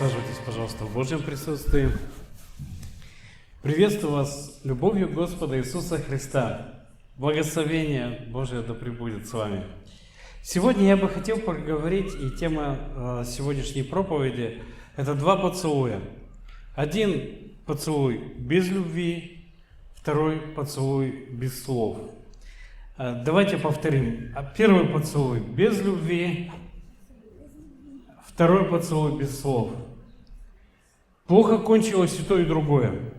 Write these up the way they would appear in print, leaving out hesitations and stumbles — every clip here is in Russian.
Присаживайтесь, пожалуйста, в Божьем присутствии. Приветствую вас любовью Господа Иисуса Христа. Благословение Божие да пребудет с вами. Сегодня я бы хотел поговорить, и тема сегодняшней проповеди – это два поцелуя. Один поцелуй без любви, второй поцелуй без слов. Давайте повторим. Первый поцелуй без любви, второй поцелуй без слов. Плохо кончилось и то, и другое.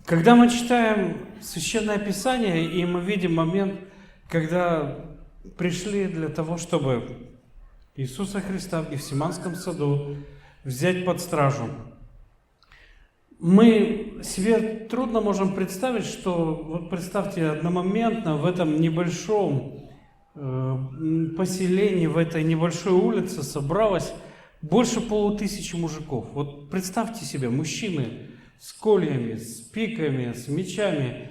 Когда мы читаем Священное Писание, и мы видим момент, когда пришли для того, чтобы Иисуса Христа в Гефсиманском саду взять под стражу, мы себе трудно можем представить, что, вот представьте, одномоментно в этом небольшом поселении, в этой небольшой улице собралось больше 500 мужиков. Вот представьте себе, мужчины с кольями, с пиками, с мечами.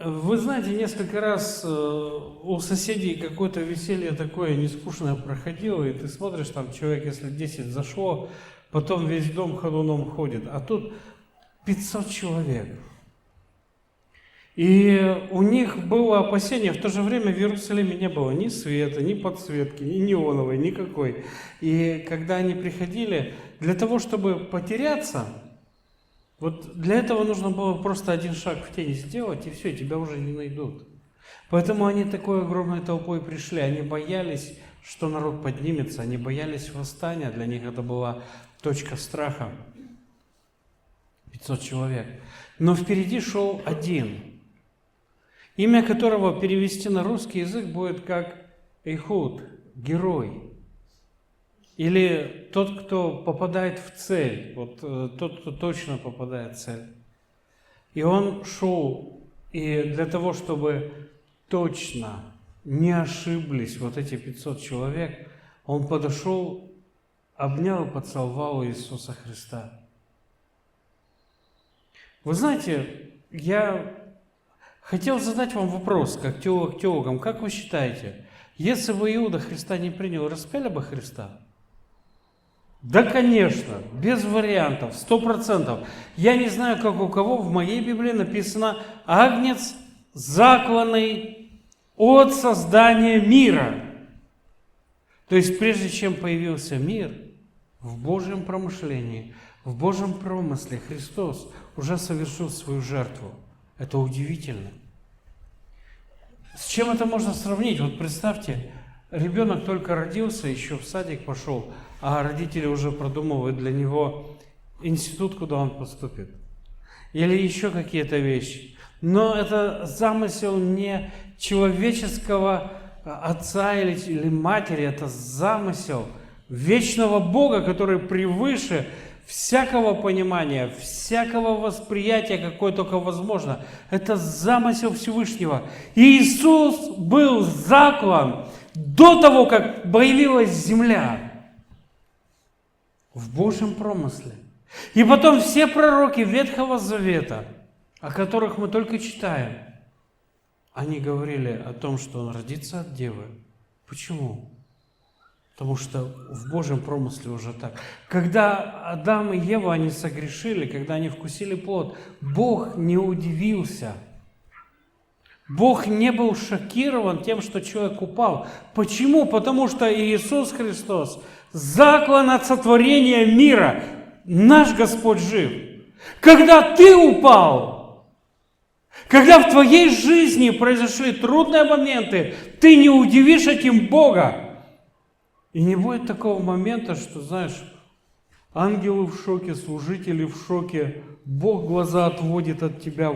Вы знаете, несколько раз у соседей какое-то веселье такое нескучное проходило, и ты смотришь, там человек, если 10 зашло, потом весь дом ходуном ходит, а тут 500 человек. И у них было опасение, в то же время в Иерусалиме не было ни света, ни подсветки, ни неоновой, никакой. И когда они приходили, для того, чтобы потеряться, вот для этого нужно было просто один шаг в тень сделать, и все, тебя уже не найдут. Поэтому они такой огромной толпой пришли, они боялись, что народ поднимется, они боялись восстания, для них это была точка страха. 500 человек. Но впереди шел один, имя которого перевести на русский язык будет как Эйхуд, герой. Или тот, кто попадает в цель, вот тот, кто точно попадает в цель. И он шел, и для того, чтобы точно не ошиблись вот эти 500 человек, он подошел, обнял и поцеловал Иисуса Христа. Вы знаете, я хотел задать вам вопрос, как теолог теологам. Как вы считаете, если бы Иуда Христа не принял, распяли бы Христа? Да, конечно, без вариантов, 100%. Я не знаю, как у кого, в моей Библии написано «Агнец, закланный от создания мира». То есть, прежде чем появился мир, в Божьем промышлении, в Божьем промысле Христос уже совершил свою жертву. Это удивительно. С чем это можно сравнить? Вот представьте, ребенок только родился, еще в садик пошел, а родители уже продумывают для него институт, куда он поступит. Или еще какие-то вещи. Но это замысел не человеческого отца или матери, это замысел вечного Бога, который превыше всякого понимания, всякого восприятия, какое только возможно. Это замысел Всевышнего. И Иисус был заклан до того, как появилась земля в Божьем промысле. И потом все пророки Ветхого Завета, о которых мы только читаем, они говорили о том, что он родится от девы. Почему? Потому что в Божьем промысле уже так. Когда Адам и Ева, они согрешили, когда они вкусили плод, Бог не удивился. Бог не был шокирован тем, что человек упал. Почему? Потому что Иисус Христос заклан от сотворения мира. Наш Господь жив. Когда ты упал, когда в твоей жизни произошли трудные моменты, ты не удивишь этим Бога. И не будет такого момента, что, знаешь, ангелы в шоке, служители в шоке, Бог глаза отводит от тебя.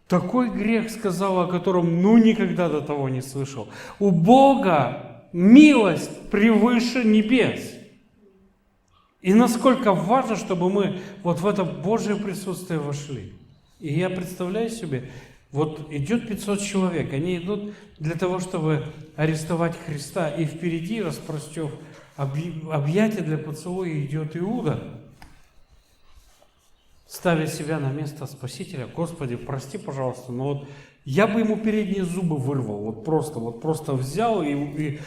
Такой грех сказал, о котором никогда до того не слышал. У Бога милость превыше небес. И насколько важно, чтобы мы вот в это Божье присутствие вошли. И я представляю себе, вот идет 500 человек, они идут для того, чтобы арестовать Христа, и впереди, распростев объятия для поцелуя, идет Иуда, ставя себя на место Спасителя. Господи, прости, пожалуйста, но вот Я бы ему передние зубы вырвал, вот просто взял, и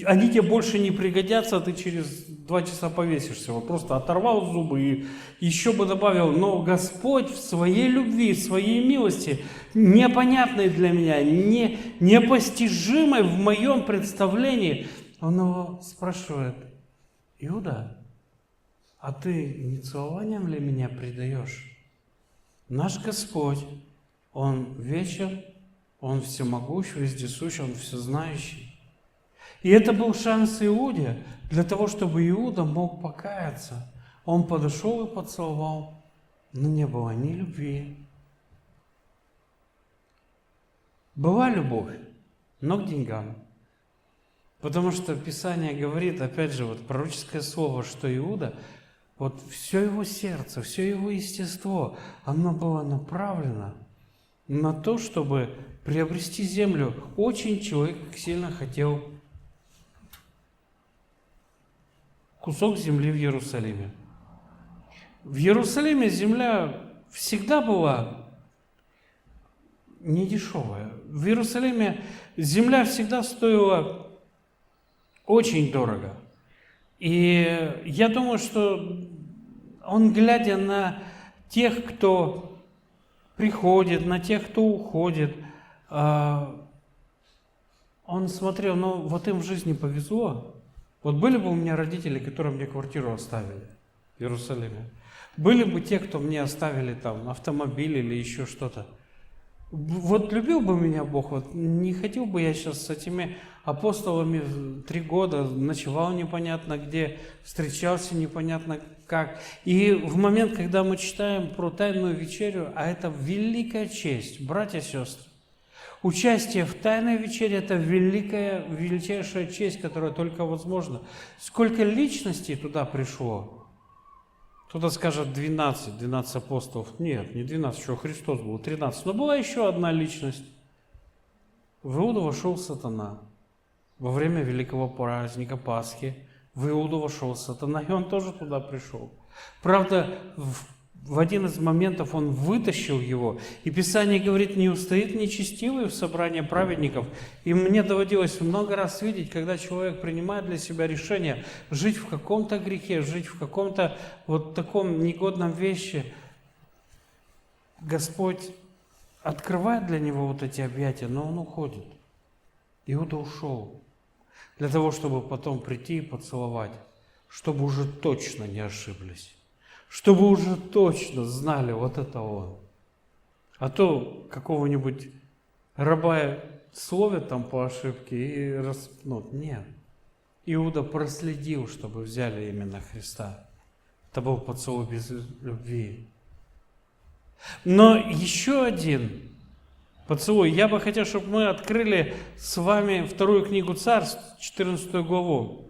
они тебе больше не пригодятся, а ты через 2 часа повесишься. Вот просто оторвал зубы и еще бы добавил, но Господь в своей любви, в своей милости, непонятной для меня, непостижимой в моем представлении, Он его спрашивает: Иуда, а ты не целованием ли меня предаешь? Наш Господь, Он вечен, Он всемогущ, вездесущ, Он всезнающий. И это был шанс Иуде для того, чтобы Иуда мог покаяться. Он подошел и поцеловал, но не было ни любви. Была любовь, но к деньгам. Потому что Писание говорит, опять же, вот пророческое слово, что Иуда, вот все его сердце, все его естество, оно было направлено на то, чтобы приобрести землю. Очень человек сильно хотел кусок земли в Иерусалиме. В Иерусалиме земля всегда была недешевая. В Иерусалиме земля всегда стоила очень дорого. И я думаю, что он, глядя на тех, кто приходит, на тех, кто уходит, он смотрел, ну вот им в жизни повезло. Вот были бы у меня родители, которые мне квартиру оставили в Иерусалиме. Были бы те, кто мне оставили там автомобиль или еще что-то. Вот любил бы меня Бог, вот не хотел бы я сейчас с этими апостолами 3 года, ночевал непонятно где, встречался непонятно как. И в момент, когда мы читаем про Тайную вечерю, а это великая честь, братья и сестры, участие в Тайной вечере – это величайшая честь, которая только возможна. Сколько личностей туда пришло? Кто-то скажет 12 апостолов. Нет, не 12, еще Христос был, 13. Но была еще одна личность. В Иуду вошел сатана. Во время великого праздника Пасхи в Иуду вошел сатана, и он тоже туда пришел. Правда, в один из моментов он вытащил его, и Писание говорит, не устоит нечестивый в собрании праведников. И мне доводилось много раз видеть, когда человек принимает для себя решение жить в каком-то грехе, жить в каком-то вот таком негодном вещи. Господь открывает для него вот эти объятия, но он уходит. Иуда ушел для того, чтобы потом прийти и поцеловать, чтобы уже точно не ошиблись. Чтобы уже точно знали, вот это он. А то какого-нибудь раба словят там по ошибке и распнут. Нет. Иуда проследил, чтобы взяли именно Христа. Это был поцелуй без любви. Но еще один поцелуй. Я бы хотел, чтобы мы открыли с вами 2 книгу Царств, 14 главу.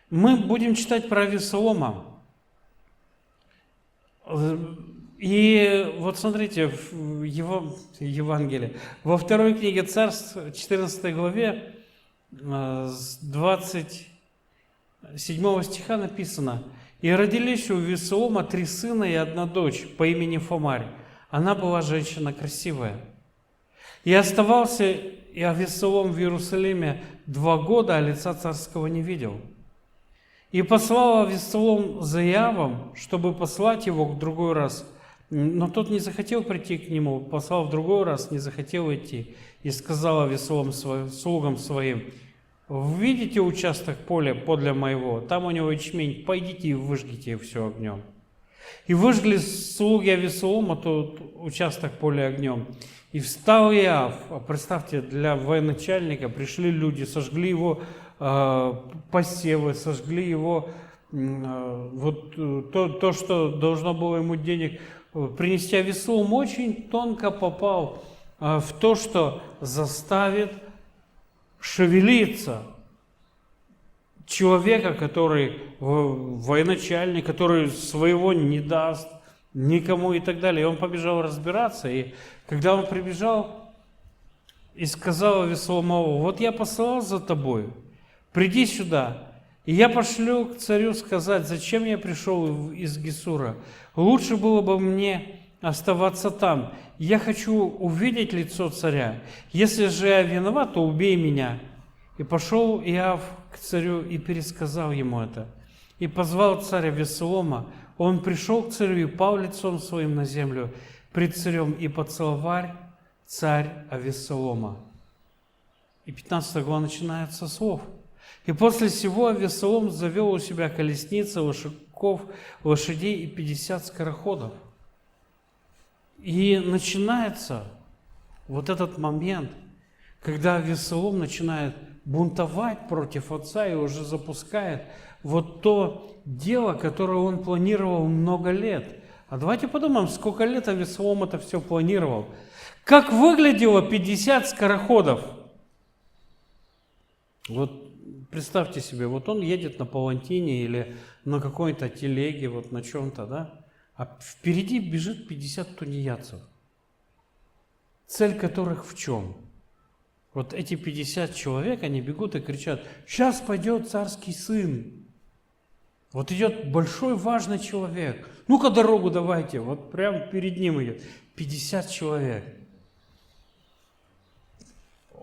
Мы будем читать про Авессалома. И вот смотрите, в Евангелии, во 2 книге Царств, 14 главе, с 27 стиха написано: «И родились у Авессалома 3 сына и 1 дочь по имени Фомарь. Она была женщина красивая. И оставался и Авессалом в Иерусалиме 2 года, а лица царского не видел. И послал Авессалом за Иоавом, чтобы послать его в другой раз. Но тот не захотел прийти к нему, послал в другой раз, не захотел идти. И сказал Авессалом слугам своим: видите участок поля подле моего, там у него ячмень, пойдите и выжгите все огнем. И выжгли слуги Авессалома тот участок поля огнем. И встал Иоав, представьте, для военачальника пришли люди, сожгли его посевы, сожгли его, вот то, что должно было ему денег принести. Авессалом очень тонко попал в то, что заставит шевелиться человека, который военачальник, который своего не даст никому и так далее. И он побежал разбираться, и когда он прибежал и сказал Авессалому: вот я послал за тобой, приди сюда, и я пошлю к царю сказать, зачем я пришел из Гесура. Лучше было бы мне оставаться там. Я хочу увидеть лицо царя. Если же я виноват, то убей меня». И пошел Иав к царю и пересказал ему это. И позвал царя Авессалома. Он пришел к царю и пал лицом своим на землю пред царем, и поцеловал царь Авессалома. И 15 глава начинается со слов. «И после сего Авессалом завел у себя колесницы, лошадей и 50 скороходов». И начинается вот этот момент, когда Авессалом начинает бунтовать против отца и уже запускает вот то дело, которое он планировал много лет. А давайте подумаем, сколько лет Авессалом это все планировал. Как выглядело 50 скороходов? Вот представьте себе, вот он едет на палантине или на какой-то телеге, вот на чем-то, да? А впереди бежит 50 тунеядцев, цель которых в чем? Вот эти 50 человек, они бегут и кричат: «Сейчас пойдет царский сын». Вот идет большой важный человек. Ну-ка дорогу давайте. Вот прямо перед ним идет 50 человек.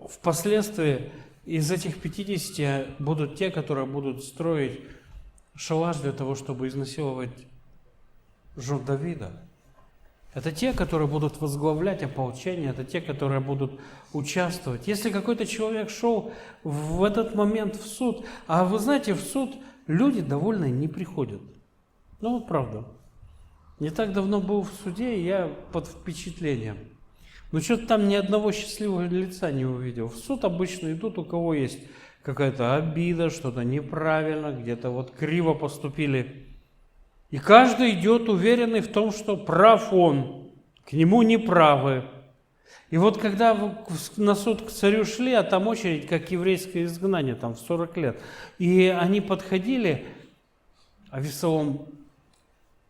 Впоследствии из этих 50 будут те, которые будут строить шалаш для того, чтобы изнасиловать жен Давида. Это те, которые будут возглавлять ополчение, это те, которые будут участвовать. Если какой-то человек шел в этот момент в суд, а вы знаете, в суд люди довольно не приходят. Ну, вот правда. Не так давно был в суде, и я под впечатлением. Но что-то там ни одного счастливого лица не увидел. В суд обычно идут, у кого есть какая-то обида, что-то неправильно, где-то вот криво поступили. И каждый идет уверенный в том, что прав он, к нему неправы. И вот когда на суд к царю шли, а там очередь, как еврейское изгнание, там в 40 лет, и они подходили, а Авессалом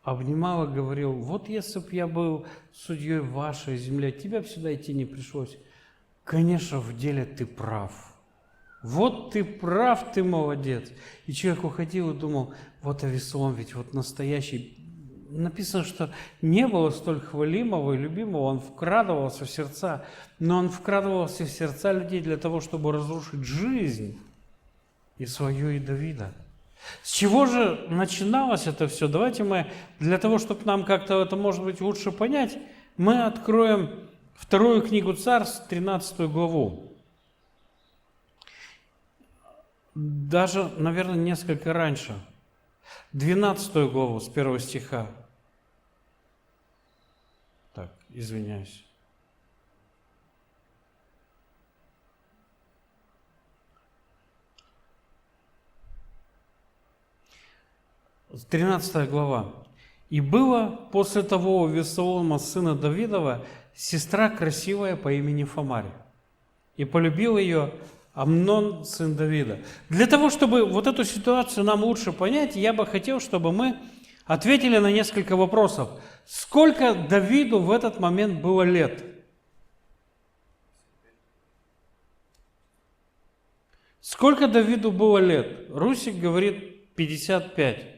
обнимал и говорил: «Вот если бы я был судьей в вашей земле, тебе бы сюда идти не пришлось». Конечно, в деле ты прав. Вот ты прав, ты молодец. И человек уходил и думал: вот Авессалом ведь вот настоящий. Написано, что не было столь хвалимого и любимого, он вкрадывался в сердца, но он вкрадывался в сердца людей для того, чтобы разрушить жизнь и свою, и Давида. С чего же начиналось это все? Давайте мы, для того, чтобы нам как-то это, может быть, лучше понять, мы откроем вторую книгу Царств, 13 главу. Даже, наверное, несколько раньше. 12 главу с 1 стиха. Так, извиняюсь. С 13 глава. «И было после того у Авессалома, сына Давидова, сестра красивая по имени Фамарь. И полюбил ее Амнон, сын Давида». Для того, чтобы вот эту ситуацию нам лучше понять, я бы хотел, чтобы мы ответили на несколько вопросов. Сколько Давиду в этот момент было лет? Сколько Давиду было лет? Русик говорит 55.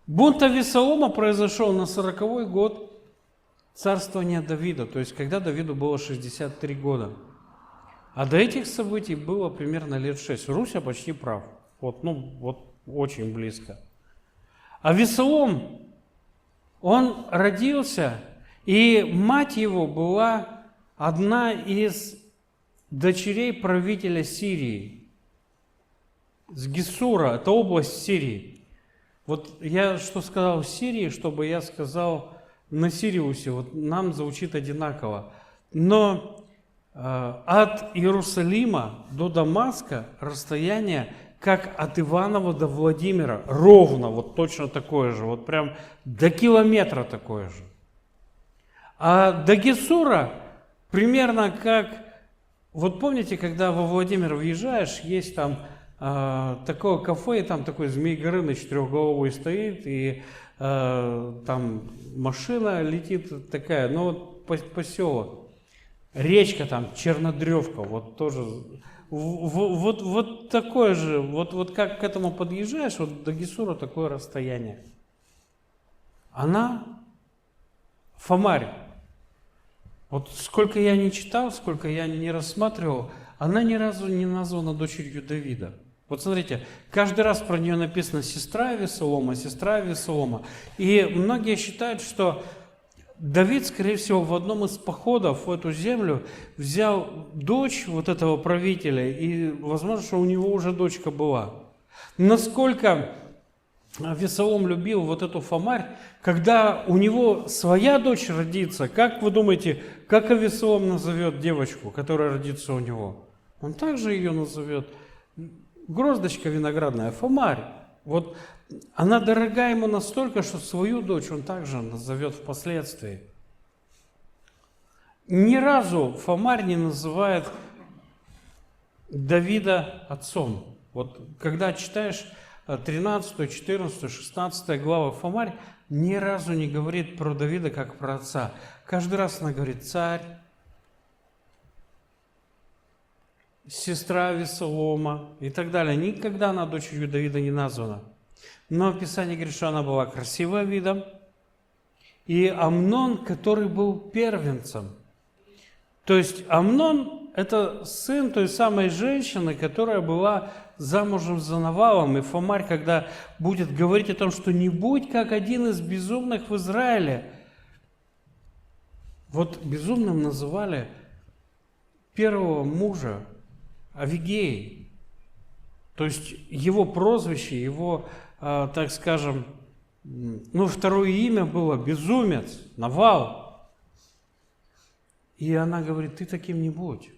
Бунт Авессалома произошел на 40-й год царствования Давида, то есть когда Давиду было 63 года. А до этих событий было примерно лет 6. Руся почти прав. Вот очень близко. Авессалом, он родился, и мать его была одна из дочерей правителя Сирии, с Гессура, это область Сирии. Вот я что сказал в Сирии, чтобы я сказал на Сириусе, вот нам звучит одинаково. Но от Иерусалима до Дамаска расстояние как от Иванова до Владимира, ровно, вот точно такое же, вот прям до километра такое же. А до Гессура примерно как, вот помните, когда во Владимир въезжаешь, есть там такое кафе, и там такой Змей Горыныч трехголовый стоит, и там машина летит такая, ну вот поселок, речка там, Чернодревка, вот тоже, вот такое же, вот как к этому подъезжаешь, вот до Гессура такое расстояние. она Фомарь. Вот сколько я не читал, сколько я не рассматривал, она ни разу не названа дочерью Давида. Вот смотрите, каждый раз про нее написано сестра Авессалома, сестра Авессалома. И многие считают, что Давид, скорее всего, в одном из походов в эту землю взял дочь вот этого правителя, и, возможно, что у него уже дочка была. Насколько Авессалом любил вот эту Фомарь, когда у него своя дочь родится, как вы думаете, как Авессалом назовет девочку, которая родится у него? Он также ее назовет гроздочка виноградная, Фомарь. Вот она дорога ему настолько, что свою дочь он также назовет впоследствии. Ни разу Фомарь не называет Давида отцом. Вот когда читаешь 13, 14, 16 глава, Фомарь ни разу не говорит про Давида как про отца. Каждый раз она говорит царь, сестра Авессалома и так далее. Никогда она дочерью Давида не названа. Но Писание говорит, что она была красивая видом. И Амнон, который был первенцем. То есть Амнон – это сын той самой женщины, которая была замужем за Навалом. И Фомарь, когда будет говорить о том, что не будь как один из безумных в Израиле. Вот безумным называли первого мужа Авигей. То есть его прозвище, его, так скажем, второе имя было безумец, Навал. И она говорит, ты таким не будь.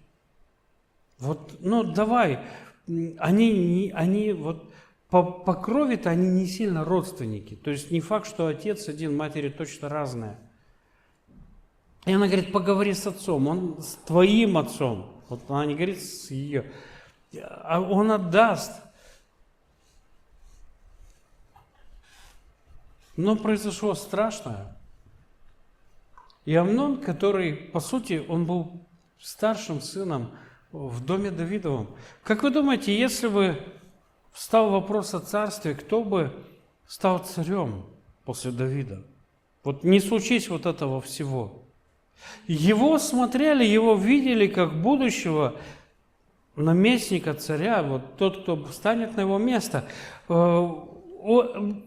Вот, давай. Они вот по крови-то они не сильно родственники. То есть не факт, что отец один, матери точно разные. И она говорит, поговори с отцом, он с твоим отцом. Вот она не говорит с ее. А он отдаст. Но произошло страшное. И Амнон, который, по сути, он был старшим сыном в доме Давидовом. Как вы думаете, если бы встал вопрос о царстве, кто бы стал царем после Давида? Вот не случись вот этого всего. Его смотрели, его видели как будущего наместника царя, вот тот, кто станет на его место.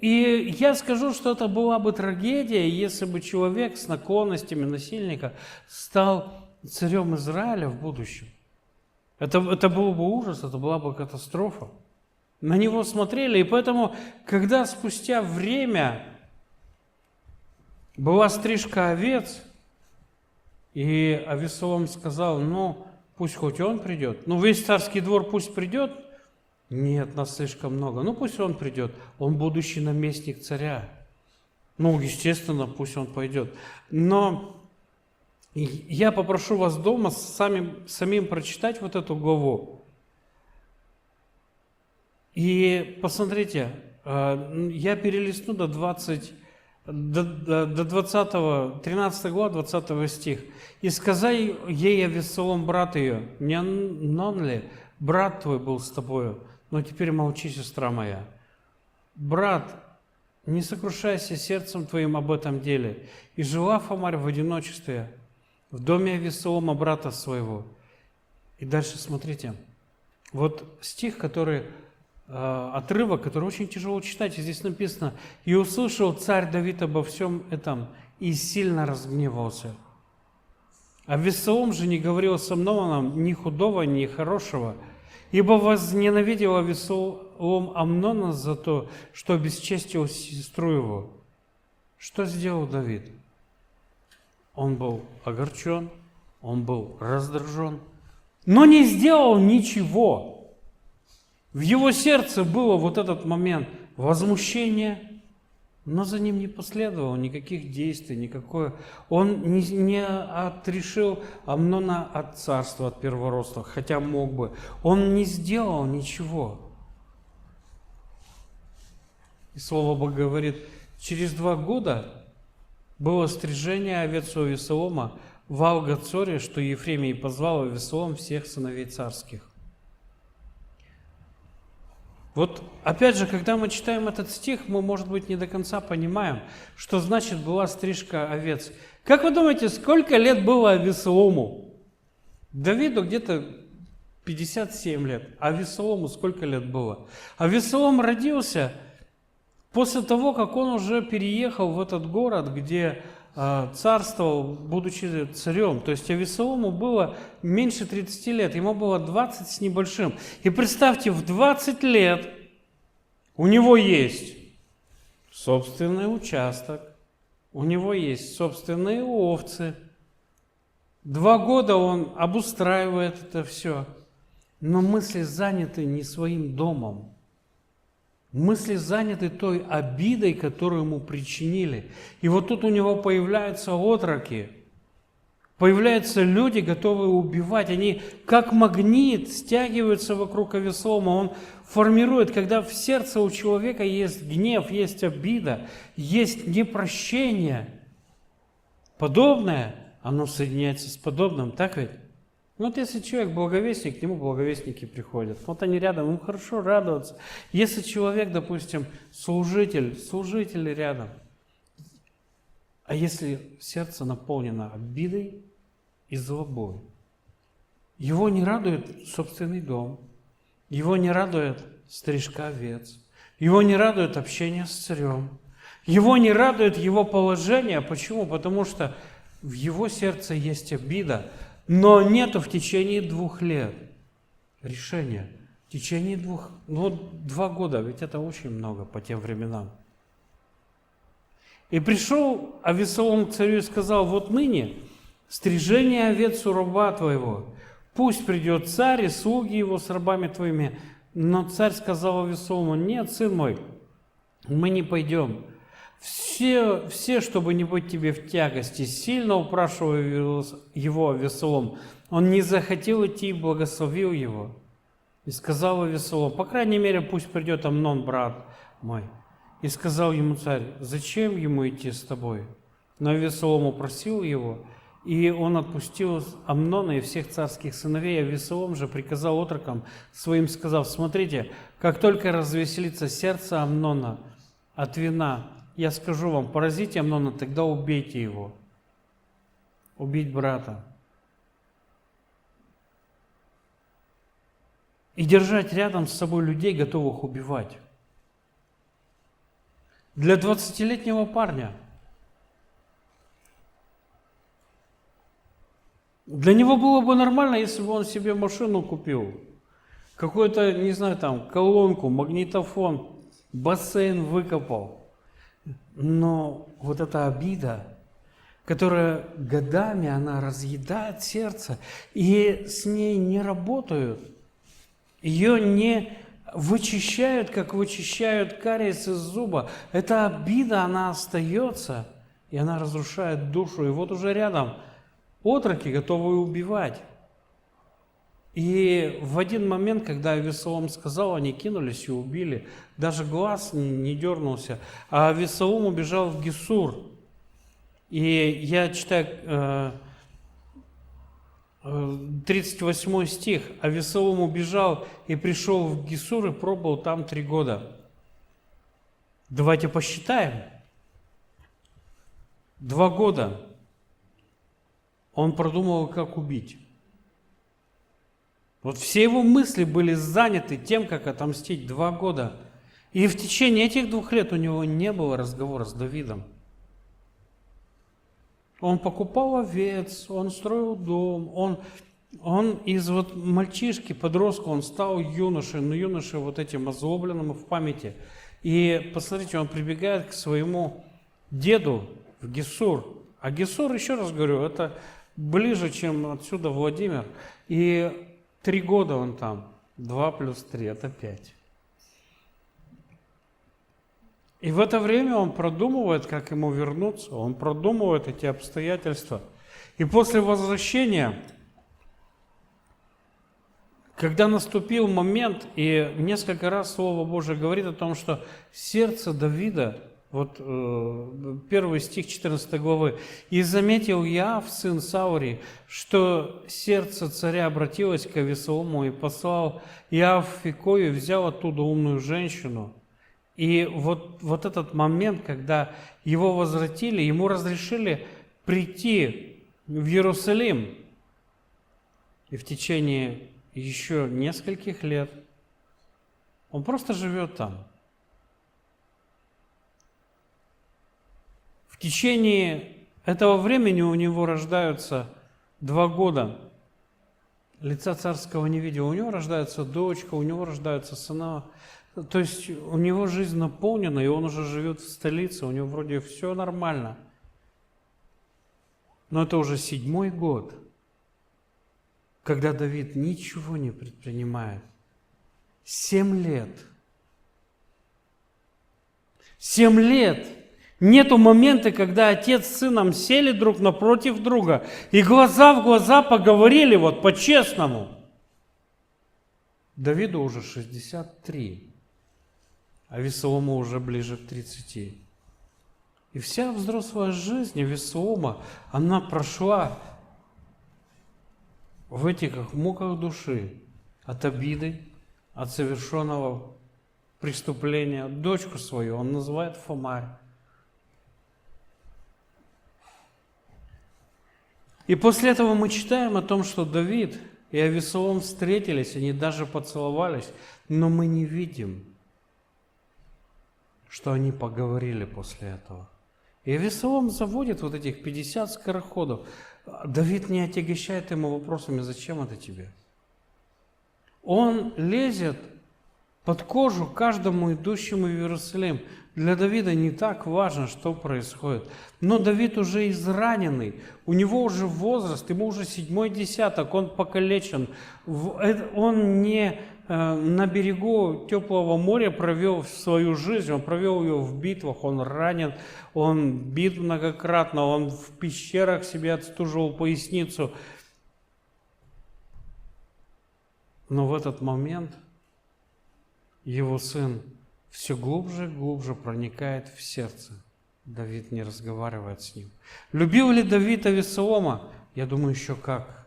И я скажу, что это была бы трагедия, если бы человек с наклонностями насильника стал царем Израиля в будущем. Это был бы ужас, это была бы катастрофа. На него смотрели, и поэтому, когда спустя время была стрижка овец, и Авессалом сказал, пусть хоть он придет. Весь царский двор пусть придет. Нет, нас слишком много. Пусть он придет. Он будущий наместник царя. Естественно, пусть он пойдет. Но я попрошу вас дома самим прочитать вот эту главу. И посмотрите, я перелистну до 20, до 20, 13 глава, 20 стих. «И сказай ей Авессалом, брат ее, не Амнон ли, брат твой был с тобою? Но теперь молчи, сестра моя. Брат, не сокрушайся сердцем твоим об этом деле. И жила Фомарь в одиночестве в доме Авессалома, брата своего». И дальше смотрите. Вот стих, отрывок, который очень тяжело читать. И здесь написано: «И услышал царь Давид обо всем этом, и сильно разгневался. Авессалом же не говорил с Амноном ни худого, ни хорошего, ибо возненавидел Авессалом Амнона за то, что обесчестил сестру его». Что сделал Давид? Он был огорчен, он был раздражен, но не сделал ничего. В его сердце было вот этот момент возмущения, но за ним не последовало никаких действий, никакое. Он не отрешил Амнона от царства, от первородства, хотя мог бы. Он не сделал ничего. И Слово Бога говорит, через 2 года было стрижение овец у Авессалома в Алгацоре, что Ефремий позвал Авессалом всех сыновей царских. Вот опять же, когда мы читаем этот стих, мы, может быть, не до конца понимаем, что значит была стрижка овец. Как вы думаете, сколько лет было Авесолому? Давиду где-то 57 лет. А Авесолому сколько лет было? Авесолом родился после того, как он уже переехал в этот город, где царствовал, будучи царем. То есть Авесолому было меньше 30 лет, ему было 20 с небольшим. И представьте, в 20 лет у него есть собственный участок, у него есть собственные овцы. 2 года он обустраивает это все. Но мысли заняты не своим домом. Мысли заняты той обидой, которую ему причинили. И вот тут у него появляются отроки, появляются люди, готовые убивать. Они как магнит стягиваются вокруг Авесолома. Он формирует, когда в сердце у человека есть гнев, есть обида, есть непрощение. Подобное, оно соединяется с подобным, так ведь? Вот если человек благовестник, к нему благовестники приходят. Вот они рядом, им хорошо радоваться. Если человек, допустим, служитель рядом. А если сердце наполнено обидой и злобой, его не радует собственный дом, его не радует стрижка овец, его не радует общение с царем, его не радует его положение. Почему? Потому что в его сердце есть обида, но нету в течение 2 лет решения. В течение 2 года, ведь это очень много по тем временам. И пришел Авесолом к царю и сказал: вот ныне стрижение овец у раба твоего. Пусть придет царь и слуги его с рабами твоими. Но царь сказал Авесолому: нет, сын мой, мы не пойдем. Все, чтобы не быть тебе в тягости, сильно упрашивая его Авесолом, он не захотел идти и благословил его. И сказал Авесолом: по крайней мере, пусть придет Амнон, брат мой. И сказал ему царь: зачем ему идти с тобой? Но Авесолом упросил его, и он отпустил Амнона и всех царских сыновей. Авесолом же приказал отрокам своим, сказав: смотрите, как только развеселится сердце Амнона от вина, я скажу вам, поразите Амнона, тогда убейте его. Убить брата. И держать рядом с собой людей, готовых убивать. Для 20-летнего парня. Для него было бы нормально, если бы он себе машину купил. Какую-то, не знаю, там, колонку, магнитофон, бассейн выкопал. Но вот эта обида, которая годами, она разъедает сердце, и с ней не работают, ее не вычищают, как вычищают кариес из зуба. Эта обида, она остается, и она разрушает душу. И вот уже рядом отроки, готовые убивать. И в один момент, когда Авесолом сказал, они кинулись и убили. Даже глаз не дернулся. А Авесолом убежал в Гесур. И я читаю 38 стих. Авесолом убежал и пришел в Гесур и пробыл там 3 года. Давайте посчитаем. 2 года он продумывал, как убить. Вот все его мысли были заняты тем, как отомстить. 2 года. И в течение этих 2 лет у него не было разговора с Давидом. Он покупал овец, он строил дом, он из вот мальчишки, подростка, он стал юношей, но юношей вот этим озлобленным в памяти. И посмотрите, он прибегает к своему деду в Гесур. А Гесур, еще раз говорю, это ближе, чем отсюда Владимир. И 3 года он там. 2 плюс 3 – это 5. И в это время он продумывает, как ему вернуться, он продумывает эти обстоятельства. И после возвращения, когда наступил момент, и несколько раз Слово Божие говорит о том, что сердце Давида Вот первый стих 14 главы. «И заметил Иоав, сын Саури, что сердце царя обратилось к Авесолому, и послал Иоав в Фикою, и взял оттуда умную женщину». И вот этот момент, когда его возвратили, ему разрешили прийти в Иерусалим. И в течение еще нескольких лет он просто живет там. В течение этого времени у него рождаются 2 года. Лица царского не видел. У него рождается дочка, у него рождаются сына. То есть у него жизнь наполнена, и он уже живет в столице, у него вроде все нормально. Но это уже 7-й год, когда Давид ничего не предпринимает. 7 лет. 7 лет. Нету момента, когда отец с сыном сели друг напротив друга и глаза в глаза поговорили вот по-честному. Давиду уже 63, а Авесолому уже ближе к 30. И вся взрослая жизнь Авесолома, она прошла в этих муках души от обиды, от совершенного преступления. Дочку свою он называет Фомарь. И после этого мы читаем о том, что Давид и Авесолом встретились, они даже поцеловались, но мы не видим, что они поговорили после этого. И Авесолом заводит вот этих 50 скороходов. Давид не отягощает ему вопросами: зачем это тебе? Он лезет под кожу каждому идущему в Иерусалим. Для Давида не так важно, что происходит. Но Давид уже израненный, у него уже возраст, ему уже 7-й десяток, он покалечен. Он не на берегу теплого моря провел свою жизнь, он провел ее в битвах, он ранен, он бит многократно, он в пещерах себе отстуживал поясницу. Но в этот момент его сын все глубже и глубже проникает в сердце. Давид не разговаривает с ним. Любил ли Давид Авесолома? Я думаю, еще как.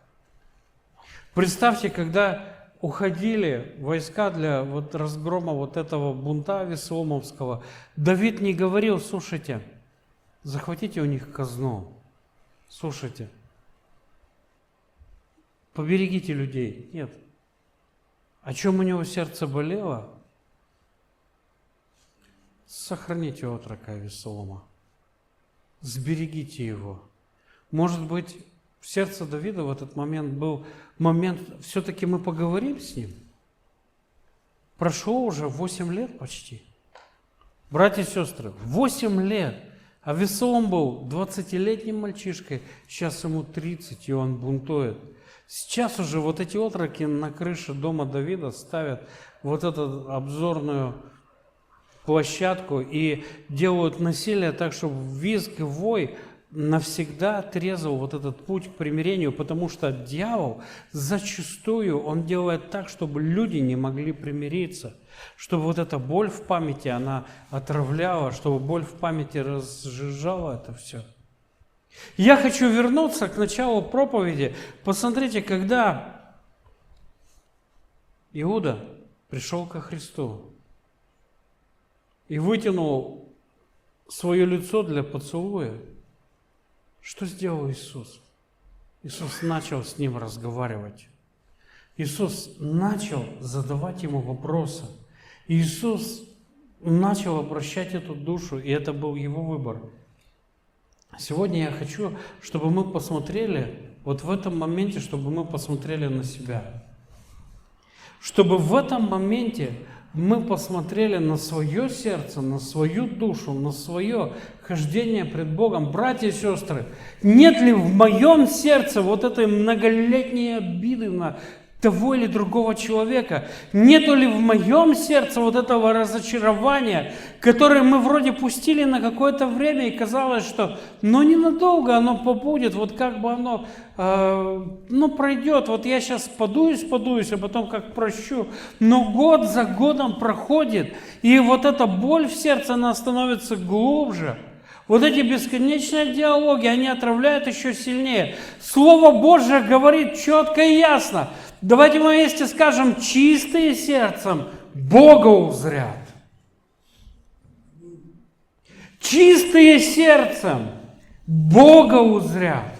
Представьте, когда уходили войска для разгрома этого бунта Авесоломовского, Давид не говорил: слушайте, захватите у них казну, слушайте, поберегите людей. Нет. О чем у него сердце болело? Сохраните отрока Авесолома, сберегите его. Может быть, в сердце Давида в этот момент был момент: все-таки мы поговорим с ним. Прошло уже 8 лет почти. Братья и сестры, 8 лет. Авесолом был 20-летним мальчишкой, сейчас ему 30, и он бунтует. Сейчас уже эти отроки на крыше дома Давида ставят эту обзорную площадку и делают насилие так, чтобы визг и вой навсегда отрезал этот путь к примирению, потому что дьявол зачастую он делает так, чтобы люди не могли примириться, чтобы эта боль в памяти, она отравляла, чтобы боль в памяти разжижала это все. Я хочу вернуться к началу проповеди. Посмотрите, когда Иуда пришел ко Христу и вытянул свое лицо для поцелуя, что сделал Иисус? Иисус начал с ним разговаривать. Иисус начал задавать ему вопросы. Иисус начал обращать эту душу, и это был его выбор. Сегодня я хочу, чтобы мы посмотрели, в этом моменте, чтобы мы посмотрели на себя. Чтобы в этом моменте мы посмотрели на свое сердце, на свою душу, на свое хождение пред Богом. Братья и сестры, нет ли в моем сердце этой многолетней обиды на того или другого человека? Нету ли в моем сердце вот этого разочарования, которое мы вроде пустили на какое-то время, и казалось, что ненадолго оно побудет, вот как бы оно пройдет, вот я сейчас подуюсь, а потом как прощу, но год за годом проходит, и вот эта боль в сердце, она становится глубже. Вот эти бесконечные диалоги, они отравляют еще сильнее. Слово Божье говорит четко и ясно. Давайте мы вместе скажем: чистые сердцем Бога узрят. Чистые сердцем Бога узрят.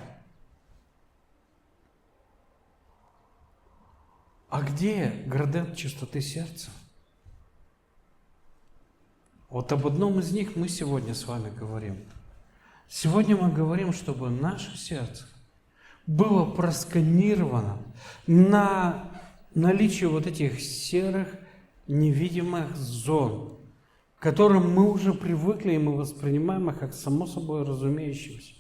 А где градент чистоты сердца? Вот об одном из них мы сегодня с вами говорим. Сегодня мы говорим, чтобы наше сердце было просканировано на наличие вот этих серых, невидимых зон, к которым мы уже привыкли, и мы воспринимаем их как само собой разумеющимся.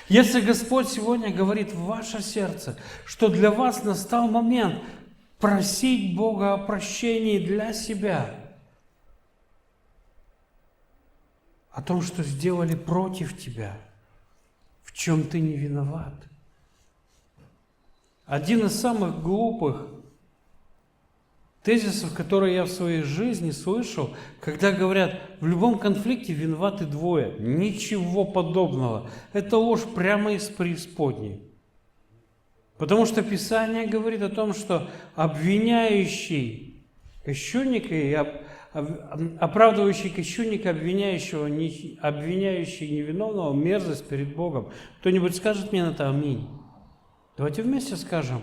Если Господь сегодня говорит в ваше сердце, что для вас настал момент просить Бога о прощении для себя, о том, что сделали против тебя, в чем ты не виноват. Один из самых глупых тезисов, которые я в своей жизни слышал, когда говорят: в любом конфликте виноваты двое. Ничего подобного. Это ложь прямо из преисподней. Потому что Писание говорит о том, что обвиняющий кощунника и оправдывающий кощунника, обвиняющий невиновного, мерзость перед Богом. Кто-нибудь скажет мне на это аминь? Давайте вместе скажем: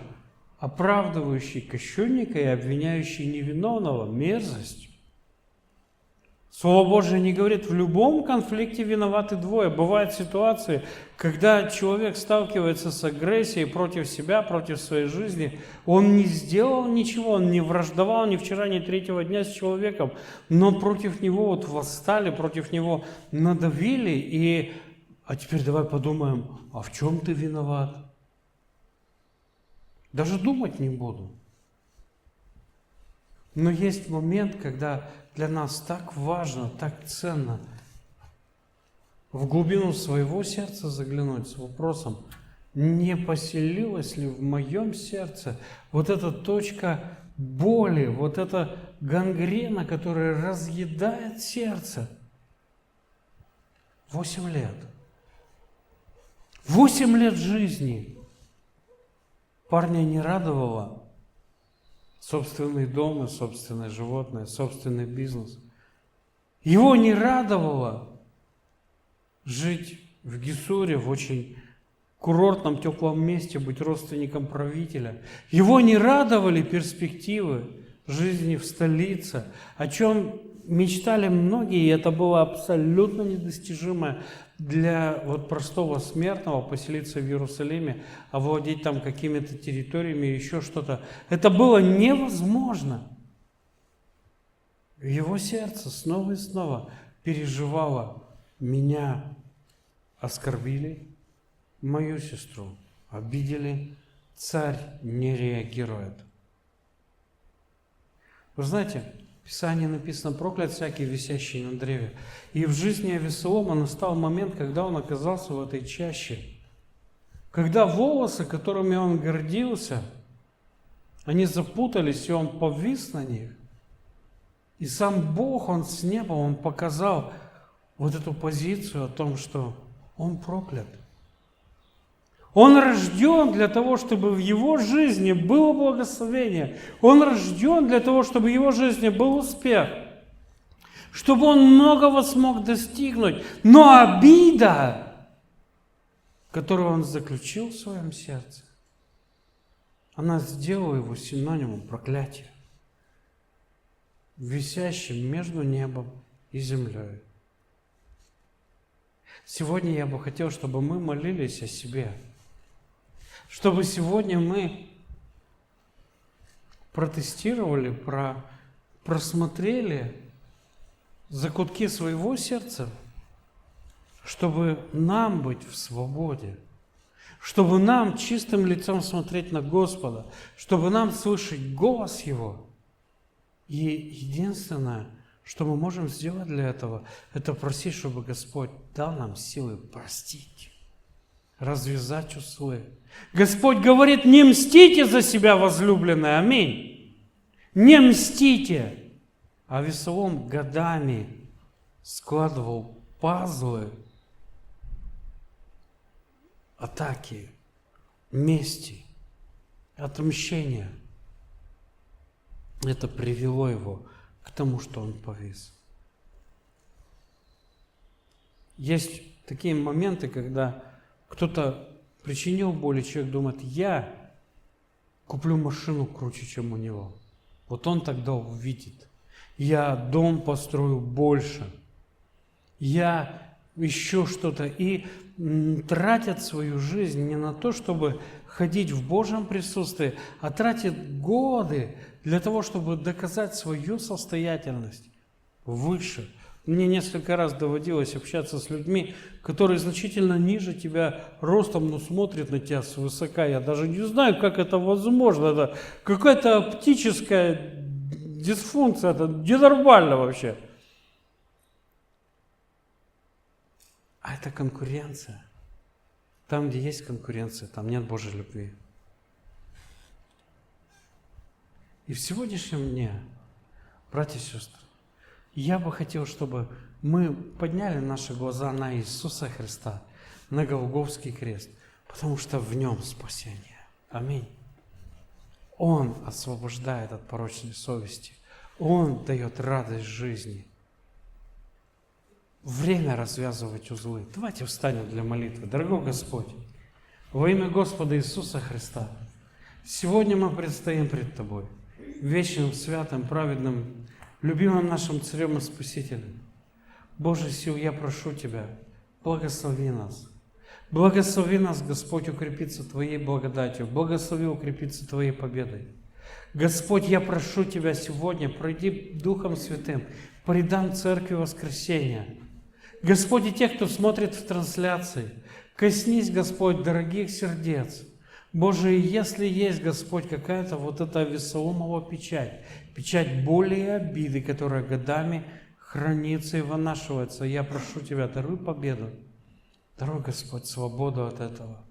оправдывающий кощунника и обвиняющий невиновного, мерзость. Слово Божие не говорит: в любом конфликте виноваты двое. Бывают ситуации, когда человек сталкивается с агрессией против себя, против своей жизни. Он не сделал ничего, он не враждовал ни вчера, ни третьего дня с человеком, но против него вот восстали, против него надавили. А теперь давай подумаем: а в чем ты виноват? Даже думать не буду. Но есть момент, когда для нас так важно, так ценно в глубину своего сердца заглянуть с вопросом: не поселилась ли в моем сердце вот эта точка боли, вот эта гангрена, которая разъедает сердце? 8 лет. 8 лет жизни. Парня не радовало собственный дом, собственное животное, собственный бизнес. Его не радовало жить в Гессуре, в очень курортном, теплом месте, быть родственником правителя. Его не радовали перспективы жизни в столице, о чем мечтали многие, и это было абсолютно недостижимо для простого смертного поселиться в Иерусалиме, овладеть там какими-то территориями, еще что-то. Это было невозможно. Его сердце снова и снова переживало: меня оскорбили, мою сестру обидели, царь не реагирует. Вы знаете, в Писании написано: проклят всякий, висящий на древе. И в жизни Авессалома настал момент, когда он оказался в этой чаще. Когда волосы, которыми он гордился, они запутались, и он повис на них. И сам Бог, Он с неба, Он показал вот эту позицию о том, что он проклят. Он рожден для того, чтобы в его жизни было благословение. Он рожден для того, чтобы в его жизни был успех. Чтобы он многого смог достигнуть. Но обида, которую он заключил в своем сердце, она сделала его синонимом проклятия, висящим между небом и землей. Сегодня я бы хотел, чтобы мы молились о себе. Чтобы сегодня мы протестировали, просмотрели закутки своего сердца, чтобы нам быть в свободе. чтобы нам чистым лицом смотреть на Господа, чтобы нам слышать голос Его. И единственное, что мы можем сделать для этого, это просить, чтобы Господь дал нам силы простить, развязать узлы. Господь говорит, не мстите за себя, возлюбленные, аминь. Не мстите. А Авесолом годами складывал пазлы, атаки, мести, отмщения. Это привело его к тому, что он повис. Есть такие моменты, когда кто-то причинил боль, и человек думает, я куплю машину круче, чем у него. Вот он тогда увидит. Я дом построю больше. Я еще что-то. И тратят свою жизнь не на то, чтобы ходить в Божьем присутствии, а тратят годы для того, чтобы доказать свою состоятельность выше. Мне несколько раз доводилось общаться с людьми, которые значительно ниже тебя ростом, но смотрят на тебя свысока. Я даже не знаю, как это возможно. Это какая-то оптическая дисфункция, это ненормально вообще. А это конкуренция. Там, где есть конкуренция, там нет Божьей любви. И в сегодняшнем дне, братья и сестры, я бы хотел, чтобы мы подняли наши глаза на Иисуса Христа, на Голгофский крест, потому что в Нем спасение. Аминь. Он освобождает от порочной совести. Он дает радость жизни. Время развязывать узлы. Давайте встанем для молитвы. Дорогой Господь, во имя Господа Иисуса Христа, сегодня мы предстоим пред Тобой, вечным, святым, праведным, любимым нашим Царем и Спасителем. Божий сил, я прошу Тебя, благослови нас. Благослови нас, Господь, укрепиться Твоей благодатью. Благослови укрепиться Твоей победой. Господь, я прошу Тебя сегодня, пройди Духом Святым, предам Церкви воскресения. Господь, и тех, кто смотрит в трансляции, коснись, Господь, дорогих сердец. Боже, если есть, Господь, какая-то вот эта Авесоломова печать, печать боли и обиды, которая годами хранится и вынашивается, я прошу Тебя, даруй победу. Даруй, Господь, свободу от этого.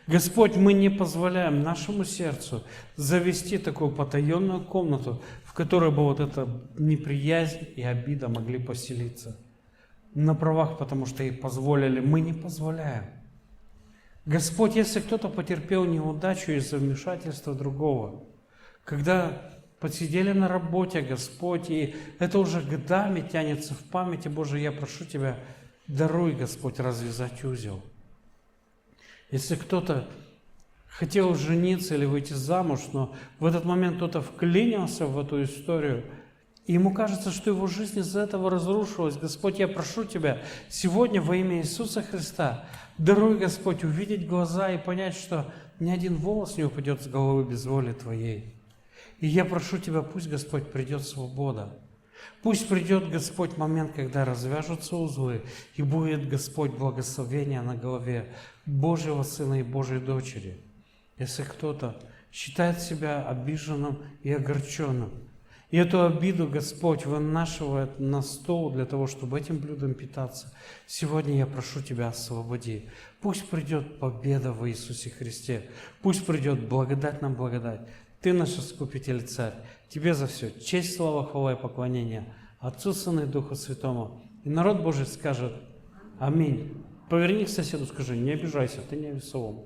Господь, мы не позволяем нашему сердцу завести такую потаенную комнату, в которой бы вот эта неприязнь и обида могли поселиться. На правах, потому что ей позволили. Мы не позволяем. Господь, если кто-то потерпел неудачу из-за вмешательства другого, когда подсидели на работе, Господь, и это уже годами тянется в памяти, Боже, я прошу Тебя, даруй, Господь, развязать узел. Если кто-то хотел жениться или выйти замуж, но в этот момент кто-то вклинился в эту историю, и ему кажется, что его жизнь из-за этого разрушилась. Господь, я прошу Тебя сегодня во имя Иисуса Христа, даруй, Господь, увидеть глаза и понять, что ни один волос не упадет с головы без воли Твоей. И я прошу Тебя, пусть, Господь, придет свобода. Пусть придет, Господь, момент, когда развяжутся узлы, и будет, Господь, благословение на голове Божьего Сына и Божьей Дочери. Если кто-то считает себя обиженным и огорченным, и эту обиду Господь вынашивает на стол для того, чтобы этим блюдом питаться, сегодня я прошу Тебя, освободи. Пусть придет победа в Иисусе Христе. Пусть придет благодать на благодать. Ты наш Искупитель и Царь. Тебе за все честь, слава, хвала и поклонение Отцу, Сыну и Духу Святому. И народ Божий скажет: аминь. Поверни к соседу, скажи: не обижайся, ты не Авесолом.